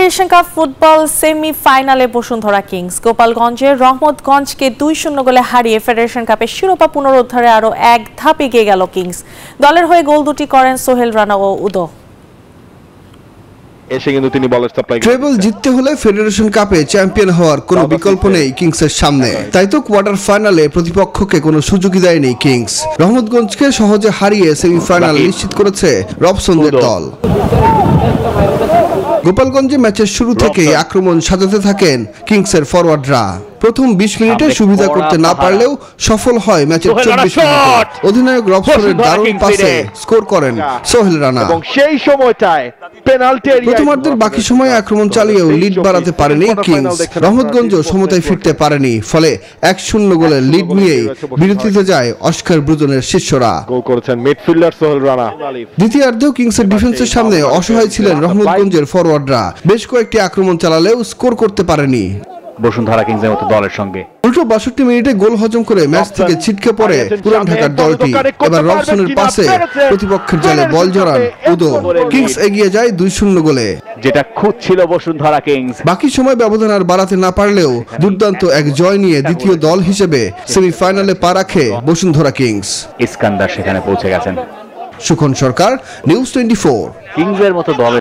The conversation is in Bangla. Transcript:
ফেডারেশন কাপ ফুটবল সেমিফাইনালে বসুন্ধরা কিংস গোপালগঞ্জের রহমতগঞ্জকে 2-0 গোলে হারিয়ে ফেডারেশন কাপের শিরোপা পুনরুদ্ধারে আরও এক ধাপ এগিয়ে গেল কিংস। দলের হয়ে গোল দুটি করেন সোহেল রানা ও উদো। ট্রেবল জিততে হলে ফেডারেশন কাপে চ্যাম্পিয়ন হওয়ার কোনো বিকল্প নেই কিংসের সামনে, তাই তো কোয়ার্টার ফাইনালে প্রতিপক্ষকে কোনো সুযোগই দেয়নি কিংস। রহমতগঞ্জকে সহজে হারিয়ে সেমিফাইনাল নিশ্চিত করেছে রবসনদের দল। গোপালগঞ্জে ম্যাচের শুরু থেকেই আক্রমণ সাজাতে থাকেন কিংসের ফরওয়ার্ডরা। প্রথম 20 মিনিটে সুবিধা করতে না পারলেও সফল হয় ম্যাচের 24 মিনিটে। অধিনায়ক রবসনের দারুণ পাসে স্কোর করেন সোহেল রানা। সেই সময়টায় পেনাল্টি প্রথমার্ধের বাকি সময়ে আক্রমণ চালিয়েও লিড বাড়াতে পারেনি কিংস। রহমতগঞ্জ সমতায় ফিরতে পারেনি, ফলে 1-0 গোলের লিড নিয়েই বিরতিতে যায় অস্কার ব্রুজনের শিষ্যরা। গোল করেছেন মিডফিল্ডার সোহেল রানা। দ্বিতীয়ার্ধেও কিংসের ডিফেন্সের সামনে অসহায় ছিলেন রহমতগঞ্জের ফরওয়ার্ডরা। বেশ কয়েকটি আক্রমণ চালালেও স্কোর করতে পারেনি বসুন্ধরা কিংসের মতো দলের সঙ্গে। উল্টো 62 মিনিটে গোল হজম করে ম্যাচ থেকে ছিটকে পড়ে পুরান ঢাকার দলটি। এবার রবসনের পাসে প্রতিপক্ষের জালে বল জড়ান উদো। কিংস এগিয়ে যায় 2-0 গোলে, যেটা খুঁজছিল বসুন্ধরা কিংস। বাকি সময় ব্যবধান আর বাড়াতে না পারলেও দুর্দান্ত এক জয় নিয়ে দ্বিতীয় দল হিসেবে সেমিফাইনালে পা রাখে বসুন্ধরা কিংস। ইস্কান্দার সেখানে পৌঁছে গেছেন। সুখন সরকার, নিউজ 24। কিংসের মতো দলের